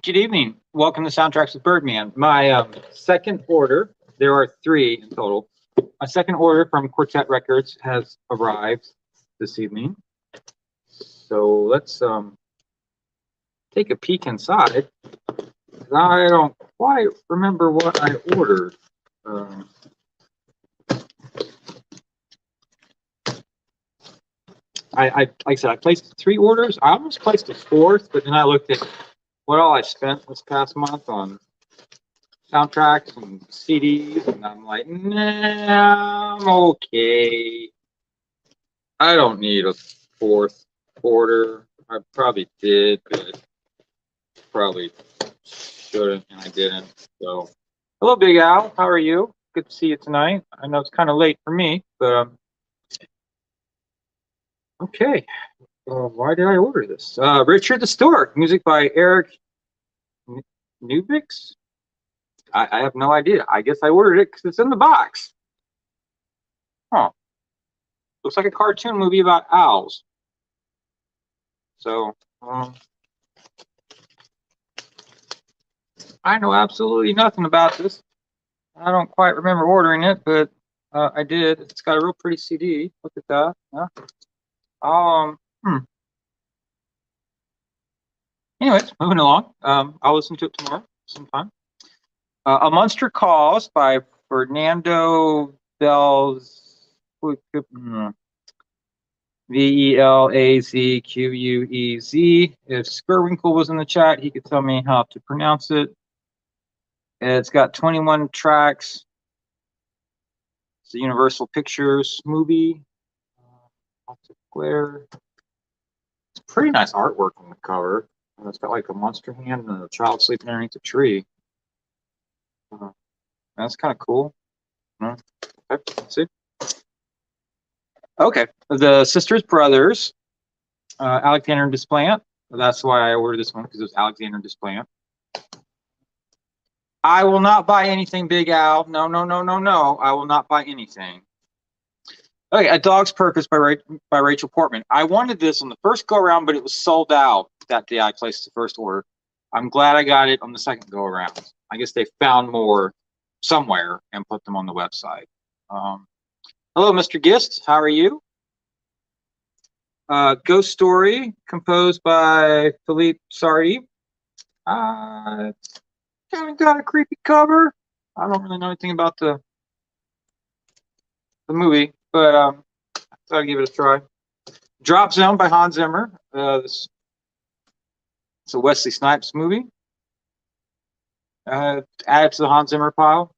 Good evening. Welcome to Soundtracks with Birdman. My second order, there are three in total. My second order from Quartet Records has arrived this evening. So let's take a peek inside. I don't quite remember what I ordered. Um, like I said, I placed three orders. I almost placed a fourth, but then I looked at what all I spent this past month on soundtracks and CDs, and I'm like, nah, I'm okay. I don't need a fourth order. I probably did, but probably shouldn't, and I didn't. So, hello, Big Al. How are you? Good to see you tonight. I know it's kind of late for me, but okay. Why did I order this? Richard the Stork, music by Eric Nubix. I have no idea. I guess I ordered it because it's in the box. Huh. Looks like a cartoon movie about owls. So, I know absolutely nothing about this. I don't quite remember ordering it, but I did. It's got a real pretty CD. Look at that. Yeah. Hmm. Anyways, moving along. I'll listen to it tomorrow sometime. A Monster Calls by Fernando Velaz. Velazquez. If Skirwinkle was in the chat, he could tell me how to pronounce it. It's got 21 tracks. It's a Universal Pictures movie. It's pretty nice artwork on the cover. It's got like a monster hand and a child sleeping underneath a tree. That's kind of cool. Okay, let's see. Okay, the Sisters Brothers, Alexander Desplat. That's why I ordered this one, because it was Alexander Desplat. I will not buy anything, Big Al. No, no, no, no, no. I will not buy anything. Okay, A Dog's Purpose by Rachel Portman. I wanted this on the first go around, but it was sold out that day I placed the first order. I'm glad I got it on the second go around. I guess they found more somewhere and put them on the website. Hello, Mr. Gist. How are you? Ghost Story, composed by Philippe Sardi. Kind of got a creepy cover. I don't really know anything about the movie, but I thought I'd give it a try. Drop Zone by Hans Zimmer. It's a Wesley Snipes movie. Added to the Hans Zimmer pile.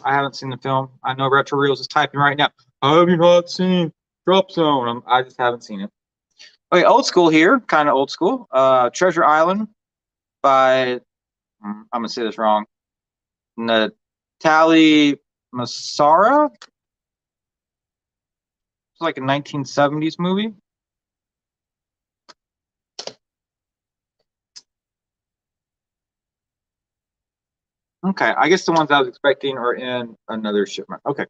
I haven't seen the film. I know Retro Reels is typing right now. Have you not seen Drop Zone? I just haven't seen it. Okay, old school here, kind of old school. Treasure Island by, I'm going to say this wrong, Natali Massara. It's like a 1970s movie. Okay, I guess the ones I was expecting are in another shipment. Okay.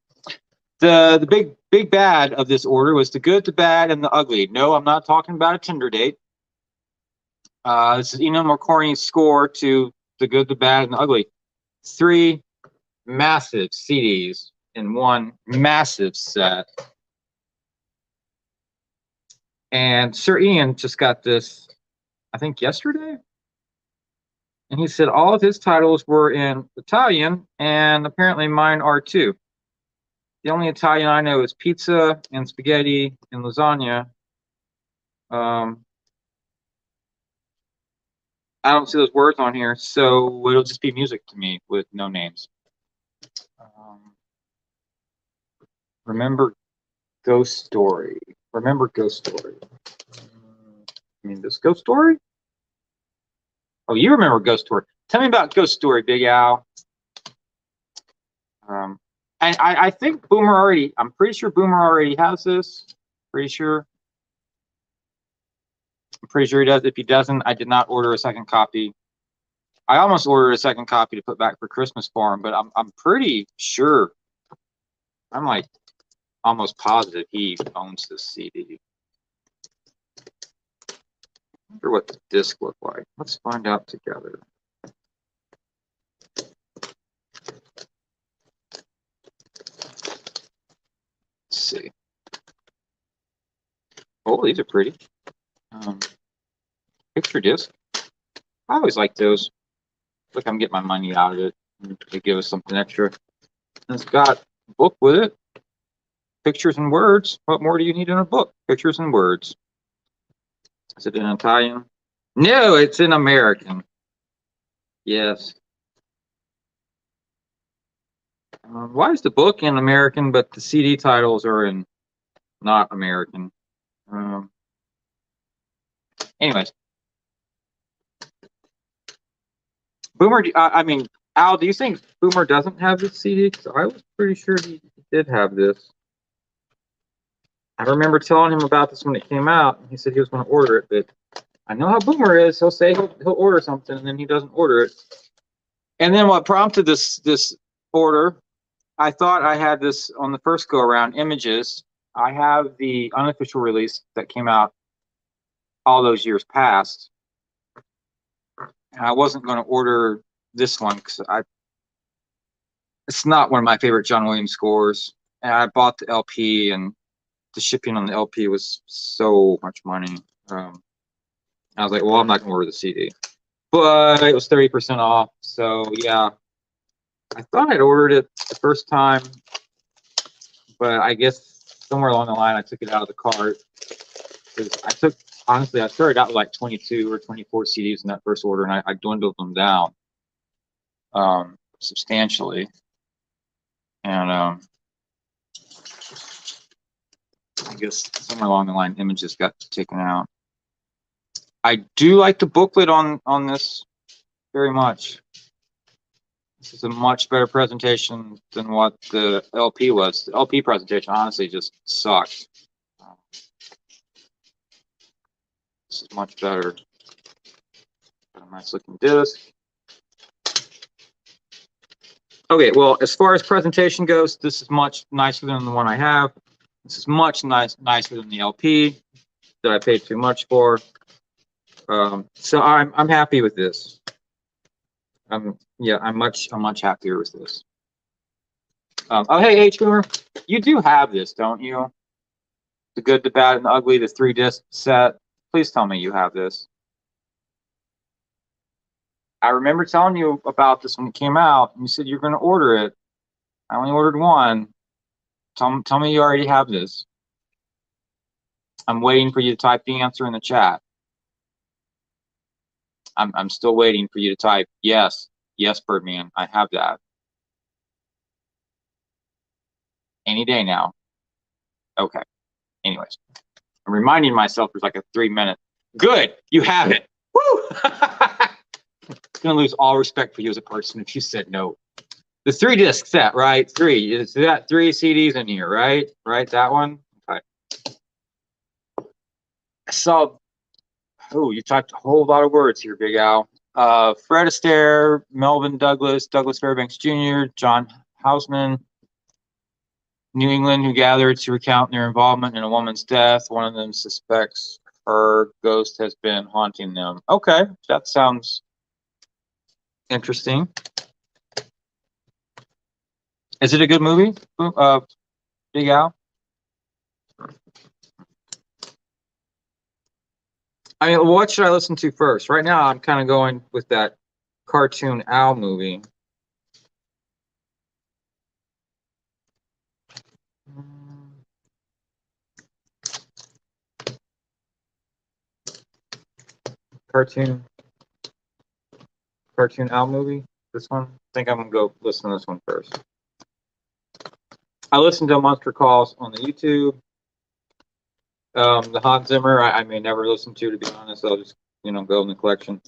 The big bad of this order was the good, the bad, and the ugly. No, I'm not talking about a Tinder date. This is Ennio Morricone's score to the good, the bad, and the ugly. 3 massive CDs in one massive set. And Sir Ian just got this, I think, yesterday. And he said all of his titles were in Italian, and apparently mine are too. The only Italian I know is pizza and spaghetti and lasagna. I don't see those words on here, so it'll just be music to me with no names. Remember Ghost Story. Remember Ghost Story. I mean, this Ghost Story? Oh, you remember Ghost Story. Tell me about Ghost Story, Big Al. And I think Boomer already, I'm pretty sure Boomer already has this. Pretty sure. I'm pretty sure he does. If he doesn't, I did not order a second copy. I almost ordered a second copy to put back for Christmas for him, but I'm pretty sure. I'm like almost positive he owns this CD. I wonder what the disc looked like. Let's find out together. see. Oh, these are pretty. Picture disc. I always like those. Look, I'm getting my money out of it. They give us something extra. And it's got a book with it. Pictures and words. What more do you need in a book? Pictures and words. Is it in Italian? No, it's in American. Yes. Why is the book in American, but the CD titles are in not American? Anyways. Boomer, I mean, Al, do you think Boomer doesn't have this CD? Because I was pretty sure he did have this. I remember telling him about this when it came out, and he said he was going to order it, but I know how Boomer is. He'll say he'll order something, and then he doesn't order it. And then what prompted this order, I thought I had this on the first go-around, Images. I have the unofficial release that came out all those years past. And I wasn't going to order this one because it's not one of my favorite John Williams scores. And I bought the LP, and the shipping on the LP was so much money. I was like, well, I'm not going to order the CD. But it was 30% off. So, yeah. I thought I'd ordered it the first time. But I guess somewhere along the line, I took it out of the cart. Because honestly, I started out with like 22 or 24 CDs in that first order, and I dwindled them down substantially. And I guess somewhere along the line, Images got taken out. I do like the booklet on this very much. This is a much better presentation than what the LP was. The LP presentation honestly just sucked. This is much better. Got a nice looking disc. Okay, well, as far as presentation goes, this is much nicer than the one I have. This is much nicer than the LP that I paid too much for. So I'm happy with this. Yeah, I'm much happier with this. Oh, hey, H Boomer, you do have this, don't you? The Good, the Bad, and the Ugly, the 3-disc set. Please tell me you have this. I remember telling you about this when it came out, and you said you're going to order it. I only ordered one. Tell me you already have this. I'm waiting for you to type the answer in the chat. I'm still waiting for you to type yes, Birdman, I have that. Any day now. Okay. Anyways, I'm reminding myself there's like a 3-minute. Good, you have it. Woo! I'm gonna lose all respect for you as a person if you said no. The 3-disc set, right? 3. Is that 3 CDs in here, right? Right, that one. Okay. So, oh, you typed a whole lot of words here, Big Al. Fred Astaire, Melvin Douglas, Douglas Fairbanks Jr., John Houseman, New England, who gathered to recount their involvement in a woman's death. One of them suspects her ghost has been haunting them. Okay, that sounds interesting. Is it a good movie, Big Al? I mean, what should I listen to first? Right now, I'm kind of going with that Cartoon Owl movie. Cartoon Owl movie. This one. I think I'm gonna go listen to this one first. I listened to Monster Calls on the YouTube. The Hans Zimmer, I may never listen to be honest. I'll just go in the collection.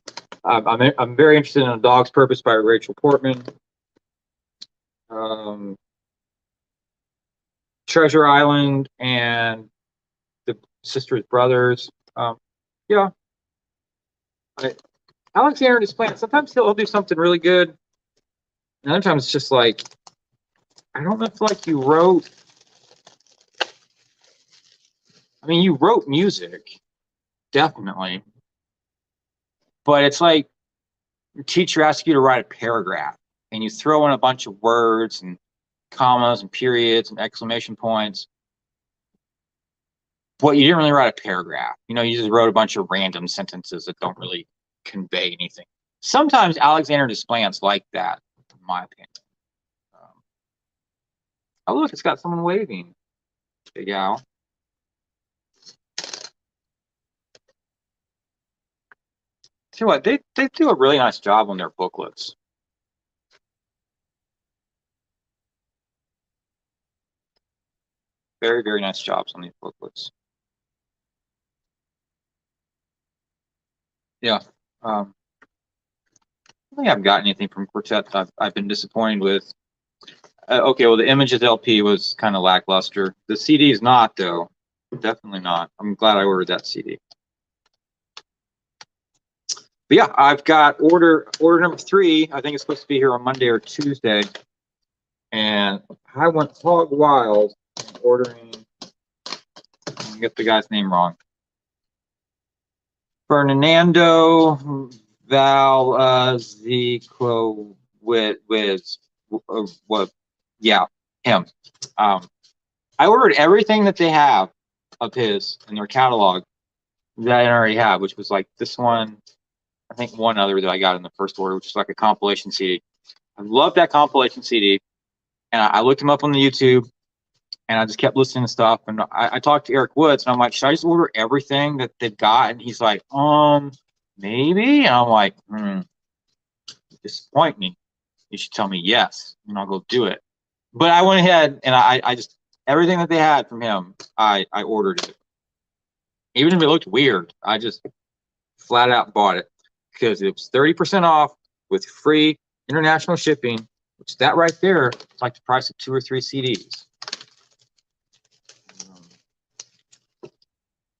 I'm very interested in A Dog's Purpose by Rachel Portman. Treasure Island and the Sisters Brothers. Yeah. Alexander Desplat, sometimes he'll do something really good. And other times it's just like, I don't know if like you wrote. I mean, you wrote music, definitely. But it's like your teacher asks you to write a paragraph and you throw in a bunch of words and commas and periods and exclamation points. But you didn't really write a paragraph. You know, you just wrote a bunch of random sentences that don't really convey anything. Sometimes Alexander Desplan's like that, in my opinion. Oh, look, it's got someone waving. Big Al. Tell you what, they do a really nice job on their booklets. Very, very nice jobs on these booklets. Yeah. I don't think I've got anything from Quartet that I've been disappointed with. Okay, well, the Images LP was kind of lackluster. The CD is not, though. Definitely not. I'm glad I ordered that CD. But yeah, I've got order number 3. I think it's supposed to be here on Monday or Tuesday. And I went hog wild ordering, I get the guy's name wrong. Fernando Valzico Wiz. What? Yeah, him. I ordered everything that they have of his in their catalog that I already have, which was like this one, I think one other that I got in the first order, which is like a compilation CD. I love that compilation CD. And I looked him up on the YouTube, and I just kept listening to stuff. And I talked to Eric Woods, and I'm like, should I just order everything that they've got? And he's like, maybe. And I'm like, disappoint me. You should tell me yes, and I'll go do it. But I went ahead, and I just, everything that they had from him, I ordered it. Even if it looked weird, I just flat out bought it because it was 30% off with free international shipping, which that right there is like the price of 2 or 3 CDs.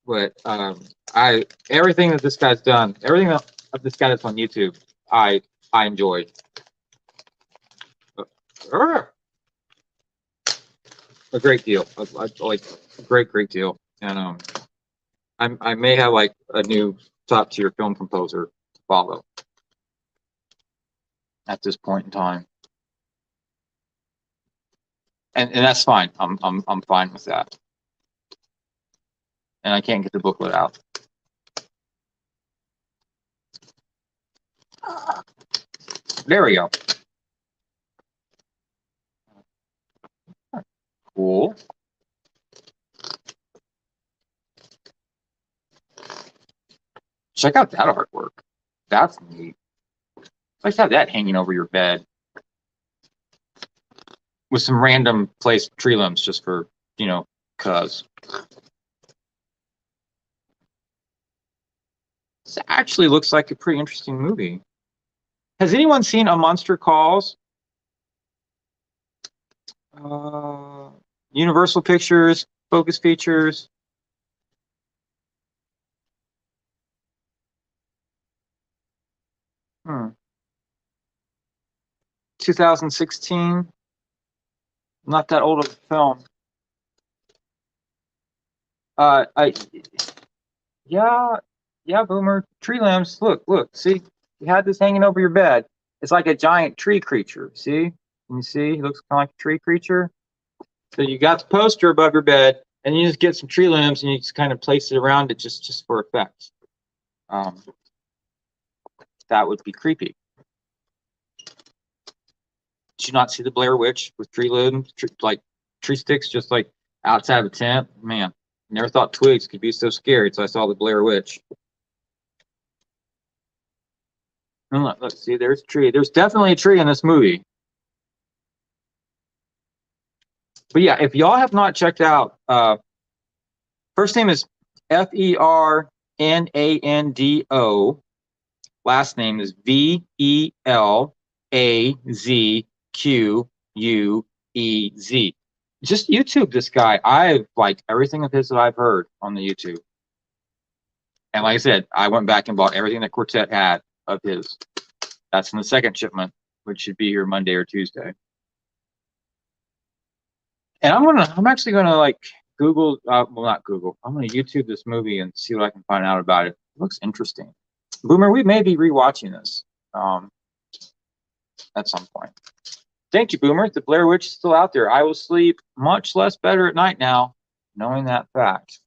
But everything that this guy's done, everything that this guy that's on YouTube, I enjoyed. A great deal. Like a great deal. And I may have like a new top tier film composer to follow at this point in time. And that's fine. I'm fine with that. And I can't get the booklet out. There we go. Cool. Check out that artwork. That's neat. Let's have that hanging over your bed with some random placed tree limbs just for, you know, cuz. This actually looks like a pretty interesting movie. Has anyone seen A Monster Calls? Universal Pictures, Focus Features. 2016. Not that old of a film. Yeah, Boomer. Tree limbs. Look. See, you had this hanging over your bed. It's like a giant tree creature. See? Can you see? He looks kind of like a tree creature. So you got the poster above your bed, and you just get some tree limbs, and you just kind of place it around it just for effect. That would be creepy. Did you not see the Blair Witch with tree limbs, like tree sticks, just like outside of a tent? Man, never thought twigs could be so scary until I saw the Blair Witch. And look, see, there's a tree. There's definitely a tree in this movie. But yeah, if y'all have not checked out, first name is Fernando. Last name is Velazquez. Just YouTube this guy. I've liked everything of his that I've heard on the YouTube. And like I said, I went back and bought everything that Quartet had of his. That's in the second shipment, which should be here Monday or Tuesday. And I'm actually gonna like Google, well, not Google. I'm gonna YouTube this movie and see what I can find out about it. It looks interesting. Boomer, we may be rewatching this at some point. Thank you, Boomer. The Blair Witch is still out there. I will sleep much less better at night now, knowing that fact.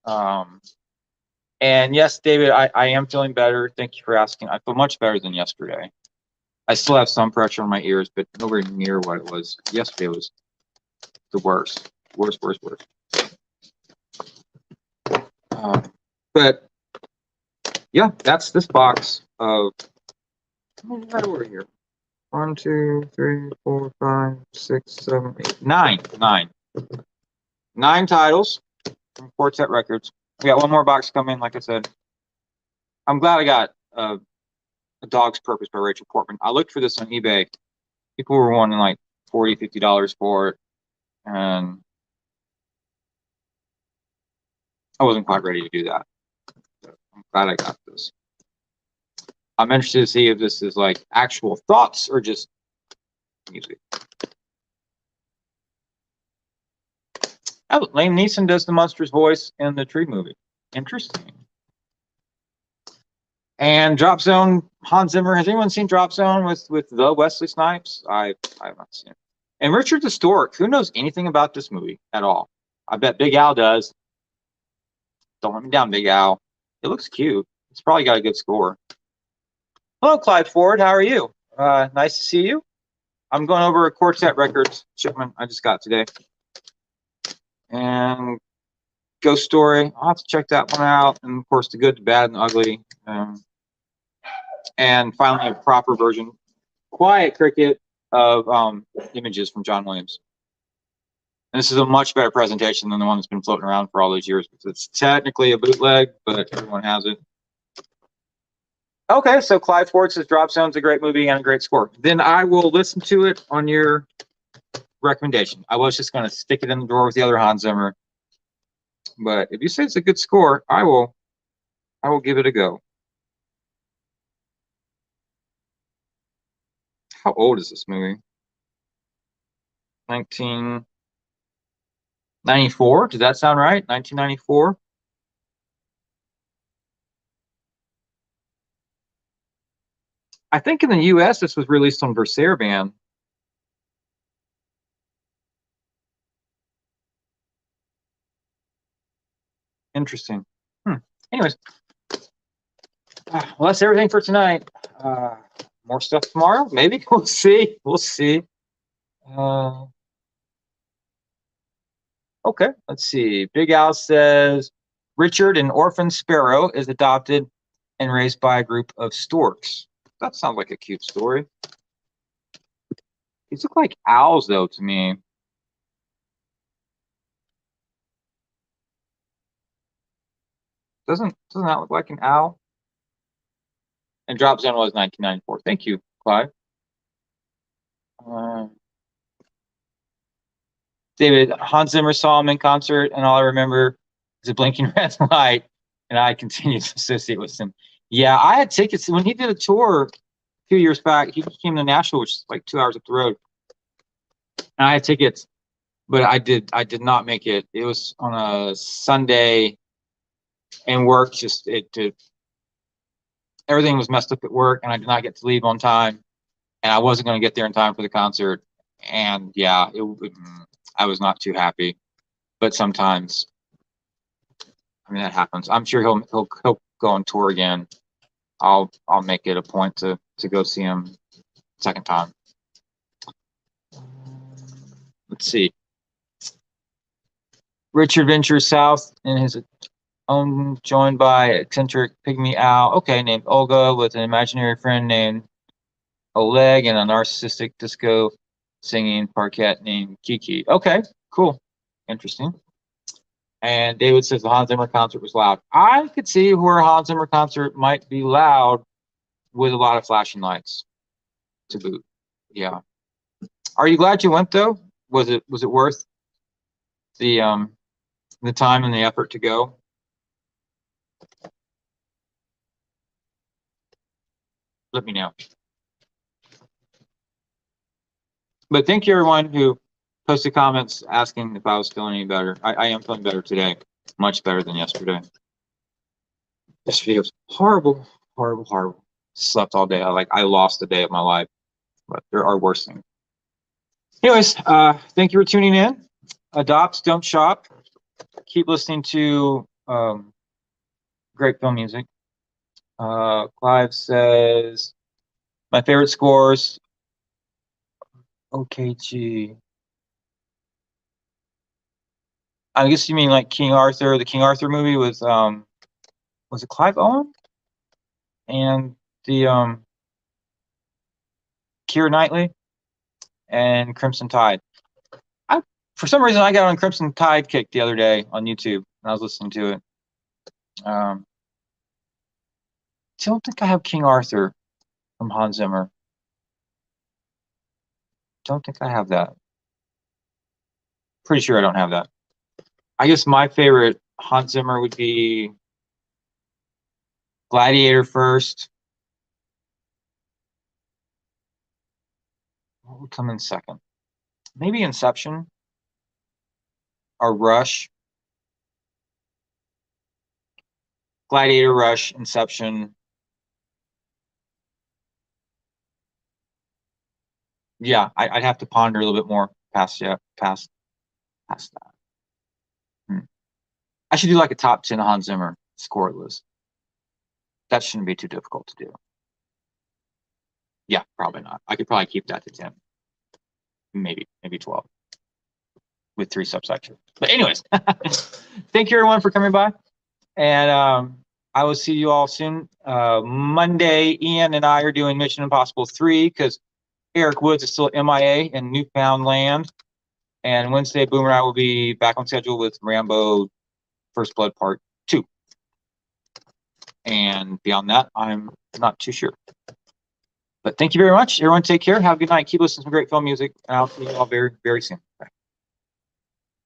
And yes, David, I am feeling better. Thank you for asking. I feel much better than yesterday. I still have some pressure on my ears, but nowhere near what it was. Yesterday was the worst. Worst. But yeah, that's this box of right over here. 1, 2, 3, 4, 5, 6, 7, 8, 9. 9 titles from Quartet Records. We got one more box coming, like I said. I'm glad I got A Dog's Purpose by Rachel Portman. I looked for this on eBay. People were wanting like $40, $50 for it. And I wasn't quite ready to do that. So I'm glad I got this. I'm interested to see if this is like actual thoughts or just music. Oh, Liam Neeson does the monster's voice in the Tree movie. Interesting. And Drop Zone, Hans Zimmer. Has anyone seen Drop Zone with the Wesley Snipes? I have not seen it. And Richard the Stork. Who knows anything about this movie at all? I bet Big Al does. Don't let me down, Big Al. It looks cute. It's probably got a good score. Hello, Clyde Ford. How are you? Nice to see you. I'm going over a Quartet Records shipment I just got today. And Ghost Story. I'll have to check that one out. And of course, The Good, the Bad, and the Ugly. And finally, a proper version, Quiet Cricket, of Images from John Williams. And this is a much better presentation than the one that's been floating around for all these years, because it's technically a bootleg, but everyone has it. Okay, so Clive Ford says Drop Zone's a great movie and a great score. Then I will listen to it on your recommendation. I was just going to stick it in the drawer with the other Hans Zimmer, but if you say it's a good score, I will give it a go. How old is this movie? 1994? Does that sound right? 1994? I think in the US this was released on Versailles Band. Interesting. Anyways, well, that's everything for tonight. More stuff tomorrow, maybe. We'll see. Okay, let's see. Big Al says Richard, an orphan sparrow, is adopted and raised by a group of storks. That sounds like a cute story. These look like owls, though, to me. Doesn't that look like an owl? And Drop Zone was 1994. Thank you, Clive. David, Hans Zimmer saw him in concert, and all I remember is a blinking red light, and I continue to associate with him. Yeah, I had tickets when he did a tour a few years back. He came to Nashville, which is like 2 hours up the road, and I had tickets, but I did not make it. It was on a Sunday, and work just everything was messed up at work, and I did not get to leave on time, and I wasn't going to get there in time for the concert, and yeah, I was not too happy. But sometimes, I mean, that happens. I'm sure he'll go on tour again. I'll make it a point to go see him second time. Let's see. Richard ventures south in his own, joined by eccentric pygmy owl. Okay, named Olga, with an imaginary friend named Oleg, and a narcissistic disco singing parquet named Kiki. Okay, cool, interesting. And David says the Hans Zimmer concert was loud. I could see where a Hans Zimmer concert might be loud with a lot of flashing lights to boot. Yeah. Are you glad you went though? Was it worth the time and the effort to go? Let me know. But thank you everyone who posted comments asking if I was feeling any better. I am feeling better today. Much better than yesterday. Yesterday was horrible. Slept all day. I lost a day of my life. But there are worse things. Anyways, thank you for tuning in. Adopt, don't shop. Keep listening to Great film music. Clive says, my favorite scores, OKG. I guess you mean like King Arthur, the King Arthur movie with, was it Clive Owen? And the, Keira Knightley and Crimson Tide. For some reason, I got on Crimson Tide kick the other day on YouTube, and I was listening to it. I don't think I have King Arthur from Hans Zimmer. Don't think I have that. Pretty sure I don't have that. I guess my favorite Hans Zimmer would be Gladiator first. What would come in second? Maybe Inception or Rush. Gladiator, Rush, Inception. Yeah, I'd have to ponder a little bit more past that. I should do like a top 10 Hans Zimmer score list. That shouldn't be too difficult to do. Yeah, probably not. I could probably keep that to 10. Maybe 12 with 3 subsections. But anyways, thank you everyone for coming by. And I will see you all soon. Monday, Ian and I are doing Mission Impossible 3 because Eric Woods is still MIA in Newfoundland. And Wednesday, Boomer and I will be back on schedule with Rambo First Blood Part 2. And beyond that, I'm not too sure. But thank you very much. Everyone take care. Have a good night. Keep listening to some great film music. And I'll see you all very, very soon. Bye.